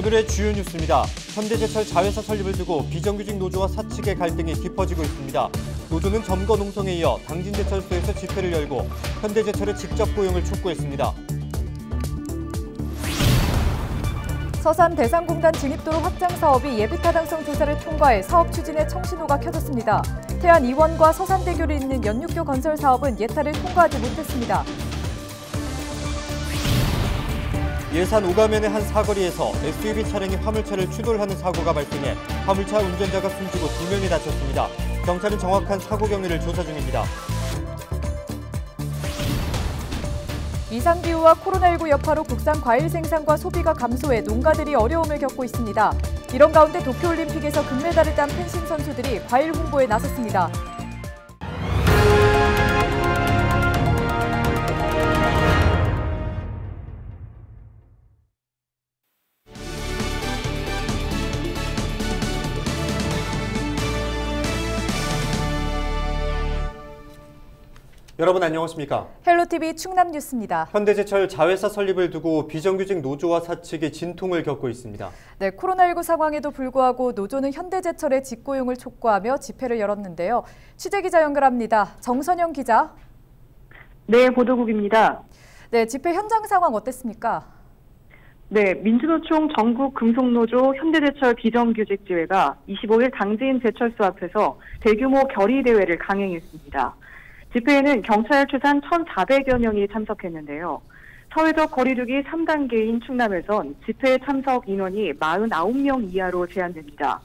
오늘의 주요 뉴스입니다. 현대제철 자회사 설립을 두고 비정규직 노조와 사측의 갈등이 깊어지고 있습니다. 노조는 점거 농성에 이어 당진제철소에서 집회를 열고 현대제철의 직접 고용을 촉구했습니다. 서산 대산공단 진입도로 확장 사업이 예비타당성 조사를 통과해 사업 추진에 청신호가 켜졌습니다. 태안 이원과 서산대교를 잇는 연육교 건설 사업은 예타를 통과하지 못했습니다. 예산 오가면의 한 사거리에서 SUV 차량이 화물차를 추돌하는 사고가 발생해 화물차 운전자가 숨지고 2명이 다쳤습니다. 경찰은 정확한 사고 경위를 조사 중입니다. 이상기후와 코로나19 여파로 국산 과일 생산과 소비가 감소해 농가들이 어려움을 겪고 있습니다. 이런 가운데 도쿄올림픽에서 금메달을 딴 펜싱 선수들이 과일 홍보에 나섰습니다. 여러분 안녕하십니까? 헬로티비 충남 뉴스입니다. 현대제철 자회사 설립을 두고 비정규직 노조와 사측이 진통을 겪고 있습니다. 네, 코로나19 상황에도 불구하고 노조는 현대제철의 직고용을 촉구하며 집회를 열었는데요. 취재기자 연결합니다. 정선영 기자. 네, 보도국입니다. 네, 집회 현장 상황 어땠습니까? 네, 민주노총 전국금속노조 현대제철 비정규직 지회가 25일 당진 제철소 앞에서 대규모 결의대회를 강행했습니다. 집회에는 경찰 추산 1,400여 명이 참석했는데요. 사회적 거리두기 3단계인 충남에선 집회 참석 인원이 49명 이하로 제한됩니다.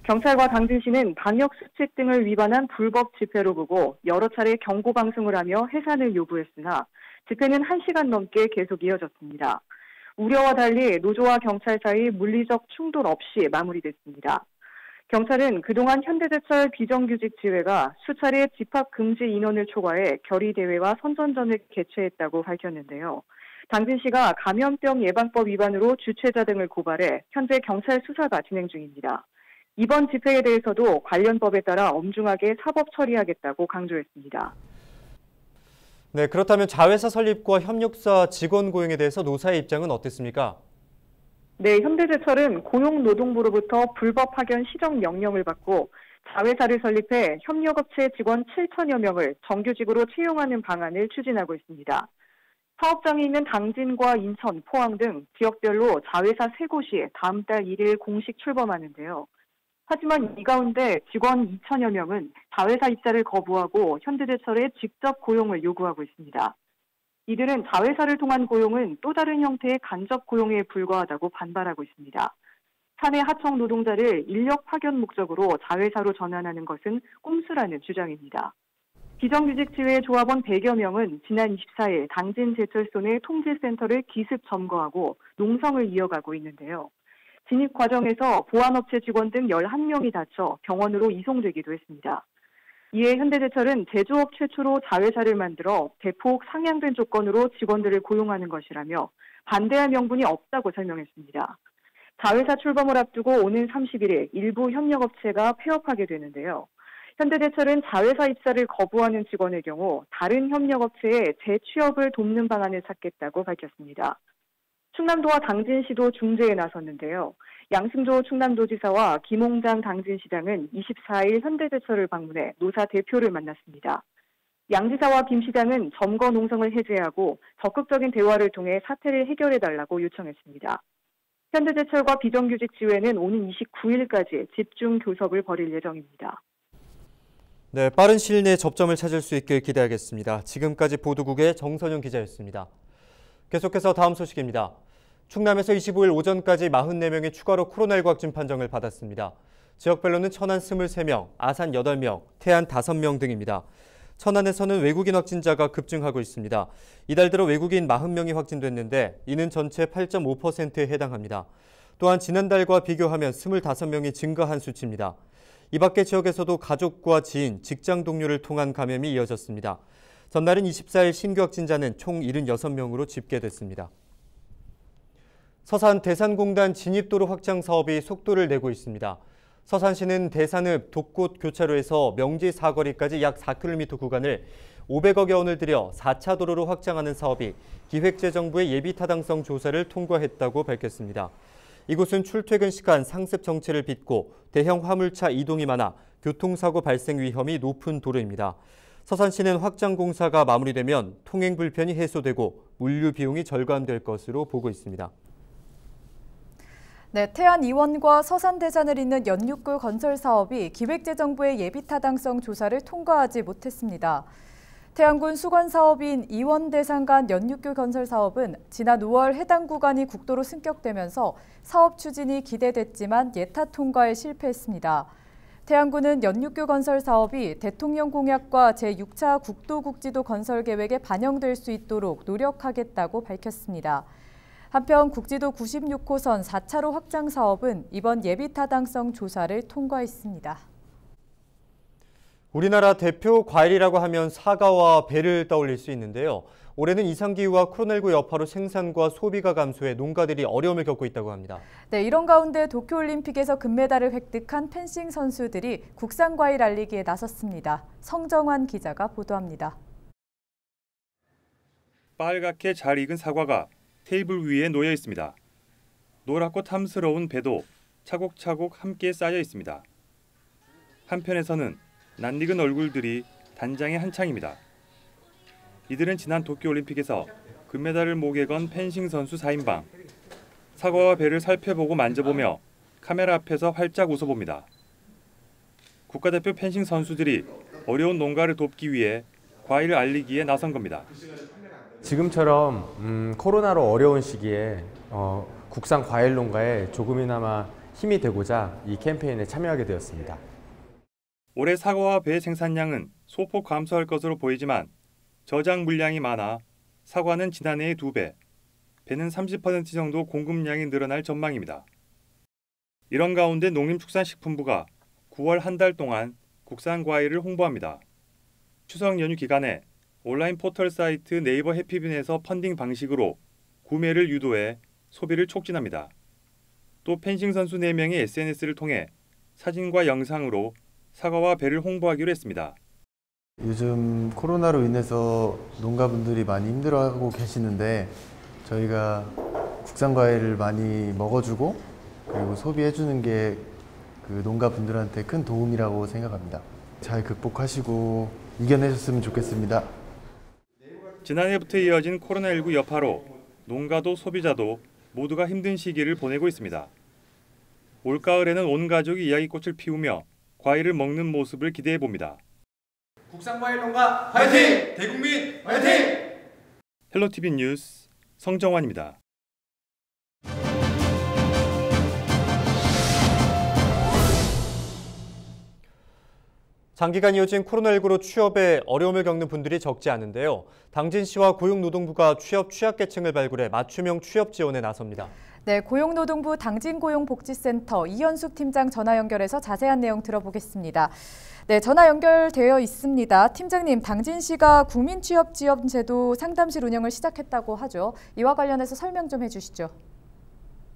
경찰과 당진시는 방역수칙 등을 위반한 불법 집회로 보고 여러 차례 경고방송을 하며 해산을 요구했으나 집회는 1시간 넘게 계속 이어졌습니다. 우려와 달리 노조와 경찰 사이 물리적 충돌 없이 마무리됐습니다. 경찰은 그동안 현대제철 비정규직 지회가 수차례 집합 금지 인원을 초과해 결의대회와 선전전을 개최했다고 밝혔는데요. 당진시가 감염병 예방법 위반으로 주최자 등을 고발해 현재 경찰 수사가 진행 중입니다. 이번 집회에 대해서도 관련 법에 따라 엄중하게 사법 처리하겠다고 강조했습니다. 네, 그렇다면 자회사 설립과 협력사 직원 고용에 대해서 노사의 입장은 어땠습니까? 네, 현대제철은 고용노동부로부터 불법 파견 시정 명령을 받고 자회사를 설립해 협력업체 직원 7천여 명을 정규직으로 채용하는 방안을 추진하고 있습니다. 사업장이 있는 당진과 인천, 포항 등 지역별로 자회사 3곳이 다음 달 1일 공식 출범하는데요. 하지만 이 가운데 직원 2천여 명은 자회사 입사를 거부하고 현대제철에 직접 고용을 요구하고 있습니다. 이들은 자회사를 통한 고용은 또 다른 형태의 간접 고용에 불과하다고 반발하고 있습니다. 사내 하청 노동자를 인력 파견 목적으로 자회사로 전환하는 것은 꼼수라는 주장입니다. 비정규직 지회 조합원 100여 명은 지난 24일 당진 제철소 내 통제센터를 기습 점거하고 농성을 이어가고 있는데요. 진입 과정에서 보안업체 직원 등 11명이 다쳐 병원으로 이송되기도 했습니다. 이에 현대제철은 제조업 최초로 자회사를 만들어 대폭 상향된 조건으로 직원들을 고용하는 것이라며 반대할 명분이 없다고 설명했습니다. 자회사 출범을 앞두고 오는 31일 일부 협력업체가 폐업하게 되는데요. 현대제철은 자회사 입사를 거부하는 직원의 경우 다른 협력업체에 재취업을 돕는 방안을 찾겠다고 밝혔습니다. 충남도와 당진시도 중재에 나섰는데요. 양승조 충남도지사와 김홍장 당진시장은 24일 현대제철을 방문해 노사 대표를 만났습니다. 양 지사와 김 시장은 점거 농성을 해제하고 적극적인 대화를 통해 사태를 해결해달라고 요청했습니다. 현대제철과 비정규직 지회는 오는 29일까지 집중 교섭을 벌일 예정입니다. 네, 빠른 시일 내에 접점을 찾을 수 있길 기대하겠습니다. 지금까지 보도국의 정선영 기자였습니다. 계속해서 다음 소식입니다. 충남에서 25일 오전까지 44명의 추가로 코로나19 확진 판정을 받았습니다. 지역별로는 천안 23명, 아산 8명, 태안 5명 등입니다. 천안에서는 외국인 확진자가 급증하고 있습니다. 이달 들어 외국인 40명이 확진됐는데 이는 전체 8.5%에 해당합니다. 또한 지난달과 비교하면 25명이 증가한 수치입니다. 이 밖의 지역에서도 가족과 지인, 직장 동료를 통한 감염이 이어졌습니다. 전날인 24일 신규 확진자는 총 76명으로 집계됐습니다. 서산 대산공단 진입도로 확장 사업이 속도를 내고 있습니다. 서산시는 대산읍 독꽃 교차로에서 명지 사거리까지 약 4km 구간을 500억여 원을 들여 4차 도로로 확장하는 사업이 기획재정부의 예비타당성 조사를 통과했다고 밝혔습니다. 이곳은 출퇴근 시간 상습 정체를 빚고 대형 화물차 이동이 많아 교통사고 발생 위험이 높은 도로입니다. 서산시는 확장 공사가 마무리되면 통행 불편이 해소되고 물류 비용이 절감될 것으로 보고 있습니다. 네, 태안 이원과 서산 대산을 잇는 연육교 건설 사업이 기획재정부의 예비타당성 조사를 통과하지 못했습니다. 태안군 수건 사업인 이원 대산 간 연육교 건설 사업은 지난 5월 해당 구간이 국도로 승격되면서 사업 추진이 기대됐지만 예타 통과에 실패했습니다. 태안군은 연육교 건설 사업이 대통령 공약과 제6차 국도국지도 건설 계획에 반영될 수 있도록 노력하겠다고 밝혔습니다. 한편 국지도 96호선 4차로 확장 사업은 이번 예비타당성 조사를 통과했습니다. 우리나라 대표 과일이라고 하면 사과와 배를 떠올릴 수 있는데요. 올해는 이상기후와 코로나19 여파로 생산과 소비가 감소해 농가들이 어려움을 겪고 있다고 합니다. 네, 이런 가운데 도쿄올림픽에서 금메달을 획득한 펜싱 선수들이 국산 과일 알리기에 나섰습니다. 성정환 기자가 보도합니다. 빨갛게 잘 익은 사과가 테이블 위에 놓여 있습니다. 노랗고 탐스러운 배도 차곡차곡 함께 쌓여 있습니다. 한편에서는 낯익은 얼굴들이 단장에 한창입니다. 이들은 지난 도쿄올림픽에서 금메달을 목에 건 펜싱 선수 4인방. 사과와 배를 살펴보고 만져보며 카메라 앞에서 활짝 웃어봅니다. 국가대표 펜싱 선수들이 어려운 농가를 돕기 위해 과일을 알리기에 나선 겁니다. 지금처럼 코로나로 어려운 시기에 국산 과일 농가에 조금이나마 힘이 되고자 이 캠페인에 참여하게 되었습니다. 올해 사과와 배 생산량은 소폭 감소할 것으로 보이지만 저장 물량이 많아 사과는 지난해의 2배, 배는 30% 정도 공급량이 늘어날 전망입니다. 이런 가운데 농림축산식품부가 9월 한 달 동안 국산 과일을 홍보합니다. 추석 연휴 기간에 온라인 포털 사이트 네이버 해피빈에서 펀딩 방식으로 구매를 유도해 소비를 촉진합니다. 또 펜싱 선수 4명이 SNS를 통해 사진과 영상으로 사과와 배를 홍보하기로 했습니다. 요즘 코로나로 인해서 농가분들이 많이 힘들어하고 계시는데 저희가 국산 과일을 많이 먹어주고 그리고 소비해주는 게 그 농가분들한테 큰 도움이라고 생각합니다. 잘 극복하시고 이겨내셨으면 좋겠습니다. 지난해부터 이어진 코로나19 여파로 농가도 소비자도 모두가 힘든 시기를 보내고 있습니다. 올가을에는 온 가족이 이야기꽃을 피우며 과일을 먹는 모습을 기대해 봅니다. 국산과일 농가 화이팅! 대국민 화이팅! 헬로티비 뉴스 성정환입니다. 장기간 이어진 코로나19로 취업에 어려움을 겪는 분들이 적지 않은데요. 당진시와 고용노동부가 취약계층을 발굴해 맞춤형 취업 지원에 나섭니다. 네, 고용노동부 당진고용복지센터 이현숙 팀장 전화 연결해서 자세한 내용 들어보겠습니다. 네, 전화 연결되어 있습니다. 팀장님, 당진시가 국민취업지원제도 상담실 운영을 시작했다고 하죠. 이와 관련해서 설명 좀 해주시죠.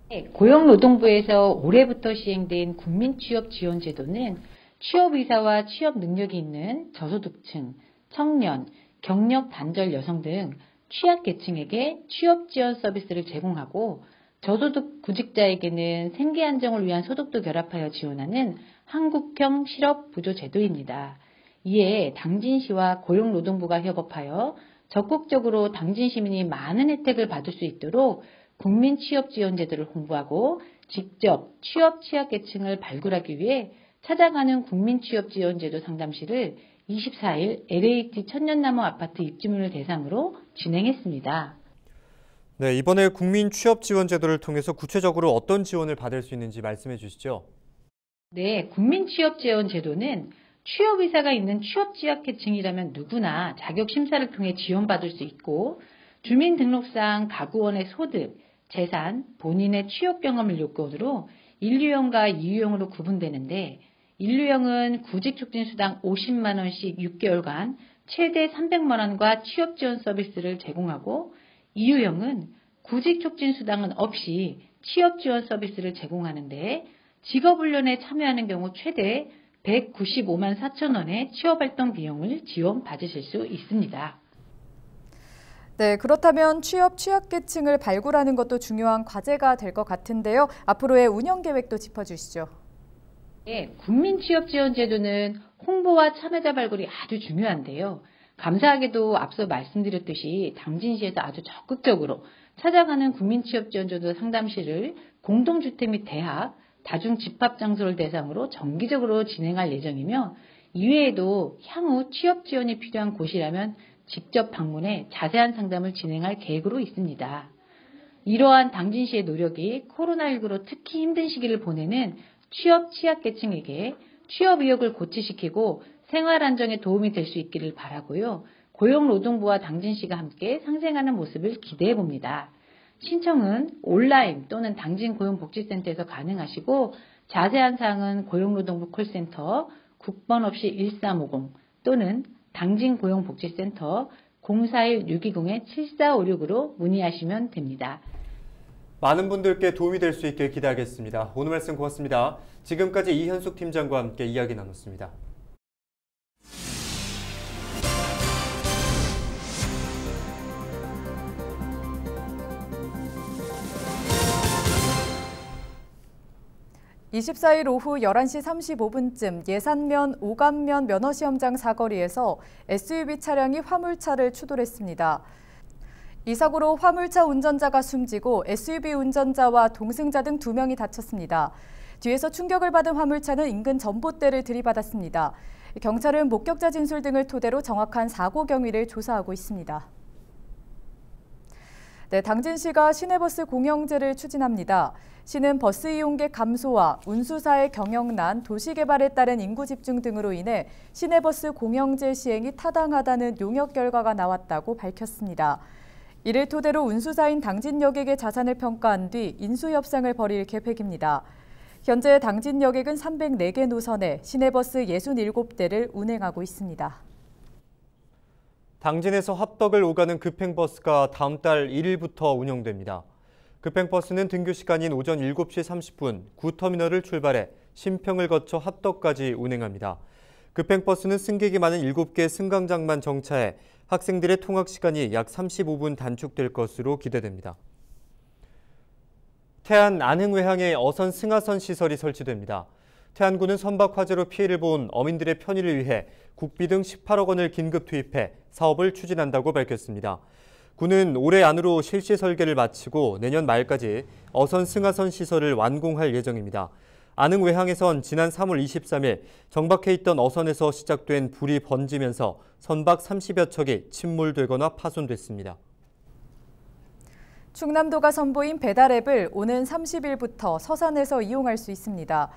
네, 고용노동부에서 올해부터 시행된 국민취업지원제도는 취업 의사와 취업 능력이 있는 저소득층, 청년, 경력 단절 여성 등 취약계층에게 취업 지원 서비스를 제공하고 저소득 구직자에게는 생계 안정을 위한 소득도 결합하여 지원하는 한국형 실업 부조 제도입니다. 이에 당진시와 고용노동부가 협업하여 적극적으로 당진 시민이 많은 혜택을 받을 수 있도록 국민 취업 지원 제도를 홍보하고 직접 취업 취약계층을 발굴하기 위해 찾아가는 국민취업지원제도 상담실을 24일 LH 천년나무 아파트 입주민을 대상으로 진행했습니다. 네, 이번에 국민취업지원제도를 통해서 구체적으로 어떤 지원을 받을 수 있는지 말씀해 주시죠. 네, 국민취업지원제도는 취업의사가 있는 취업취약계층이라면 누구나 자격심사를 통해 지원받을 수 있고 주민등록상 가구원의 소득, 재산, 본인의 취업 경험을 요건으로 1유형과 2유형으로 구분되는데 1유형은 구직촉진수당 50만 원씩 6개월간 최대 300만 원과 취업지원 서비스를 제공하고 2유형은 구직촉진수당은 없이 취업지원 서비스를 제공하는데 직업훈련에 참여하는 경우 최대 195만 4천 원의 취업활동 비용을 지원받으실 수 있습니다. 네, 그렇다면 취약계층을 발굴하는 것도 중요한 과제가 될 것 같은데요. 앞으로의 운영 계획도 짚어주시죠. 네, 국민취업지원제도는 홍보와 참여자 발굴이 아주 중요한데요. 감사하게도 앞서 말씀드렸듯이 당진시에서 아주 적극적으로 찾아가는 국민취업지원제도 상담실을 공동주택 및 대학, 다중집합장소를 대상으로 정기적으로 진행할 예정이며 이외에도 향후 취업지원이 필요한 곳이라면 직접 방문해 자세한 상담을 진행할 계획으로 있습니다. 이러한 당진시의 노력이 코로나19로 특히 힘든 시기를 보내는 취약계층에게 취업 의욕을 고취시키고 생활 안정에 도움이 될 수 있기를 바라고요. 고용노동부와 당진시가 함께 상생하는 모습을 기대해 봅니다. 신청은 온라인 또는 당진 고용복지센터에서 가능하시고 자세한 사항은 고용노동부 콜센터 국번 없이 1350 또는 당진 고용복지센터 041-620-7456으로 문의하시면 됩니다. 많은 분들께 도움이 될 수 있게 기대하겠습니다. 오늘 말씀 고맙습니다. 지금까지 이현숙 팀장과 함께 이야기 나눴습니다. (24일) 오후 11시 35분쯤 예산면 오감면 면허시험장 사거리에서 SUV 차량이 화물차를 추돌했습니다. 이 사고로 화물차 운전자가 숨지고 SUV 운전자와 동승자 등 2명이 다쳤습니다. 뒤에서 충격을 받은 화물차는 인근 전봇대를 들이받았습니다. 경찰은 목격자 진술 등을 토대로 정확한 사고 경위를 조사하고 있습니다. 네, 당진시가 시내버스 공영제를 추진합니다. 시는 버스 이용객 감소와 운수사의 경영난, 도시개발에 따른 인구 집중 등으로 인해 시내버스 공영제 시행이 타당하다는 용역 결과가 나왔다고 밝혔습니다. 이를 토대로 운수사인 당진여객의 자산을 평가한 뒤 인수협상을 벌일 계획입니다. 현재 당진여객은 304개 노선에 시내버스 67대를 운행하고 있습니다. 당진에서 합덕을 오가는 급행버스가 다음 달 1일부터 운영됩니다. 급행버스는 등교 시간인 오전 7시 30분 구터미널을 출발해 신평을 거쳐 합덕까지 운행합니다. 급행버스는 승객이 많은 7개 승강장만 정차해 학생들의 통학 시간이 약 35분 단축될 것으로 기대됩니다. 태안 안흥외항에 어선 승하선 시설이 설치됩니다. 태안군은 선박 화재로 피해를 본 어민들의 편의를 위해 국비 등 18억 원을 긴급 투입해 사업을 추진한다고 밝혔습니다. 군은 올해 안으로 실시 설계를 마치고 내년 말까지 어선 승하선 시설을 완공할 예정입니다. 안흥외항에선 지난 3월 23일 정박해 있던 어선에서 시작된 불이 번지면서 선박 30여 척이 침몰되거나 파손됐습니다. 충남도가 선보인 배달앱을 오는 30일부터 서산에서 이용할 수 있습니다.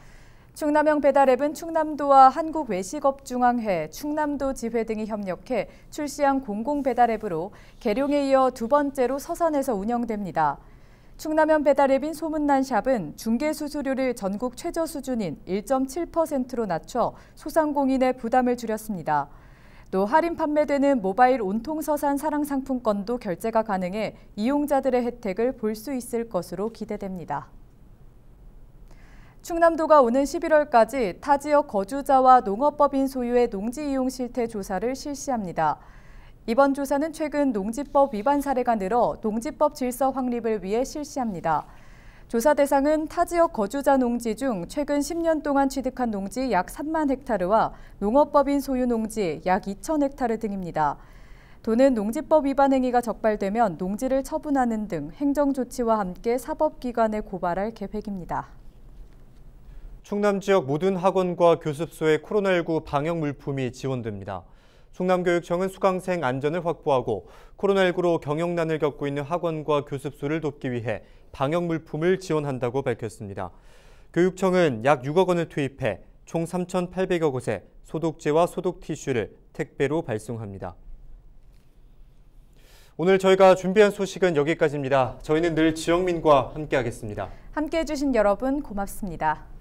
충남형 배달앱은 충남도와 한국외식업중앙회, 충남도 지회 등이 협력해 출시한 공공배달앱으로 계룡에 이어 두 번째로 서산에서 운영됩니다. 충남형 배달앱인 소문난 샵은 중개수수료를 전국 최저 수준인 1.7%로 낮춰 소상공인의 부담을 줄였습니다. 또 할인 판매되는 모바일 온통서산 사랑상품권도 결제가 가능해 이용자들의 혜택을 볼 수 있을 것으로 기대됩니다. 충남도가 오는 11월까지 타 지역 거주자와 농업법인 소유의 농지 이용 실태 조사를 실시합니다. 이번 조사는 최근 농지법 위반 사례가 늘어 농지법 질서 확립을 위해 실시합니다. 조사 대상은 타 지역 거주자 농지 중 최근 10년 동안 취득한 농지 약 3만 헥타르와 농업법인 소유 농지 약 2천 헥타르 등입니다. 도는 농지법 위반 행위가 적발되면 농지를 처분하는 등 행정조치와 함께 사법기관에 고발할 계획입니다. 충남 지역 모든 학원과 교습소에 코로나19 방역 물품이 지원됩니다. 충남교육청은 수강생 안전을 확보하고 코로나19로 경영난을 겪고 있는 학원과 교습소를 돕기 위해 방역 물품을 지원한다고 밝혔습니다. 교육청은 약 6억 원을 투입해 총 3,800여 곳에 소독제와 소독 티슈를 택배로 발송합니다. 오늘 저희가 준비한 소식은 여기까지입니다. 저희는 늘 지영민과 함께하겠습니다. 함께해 주신 여러분 고맙습니다.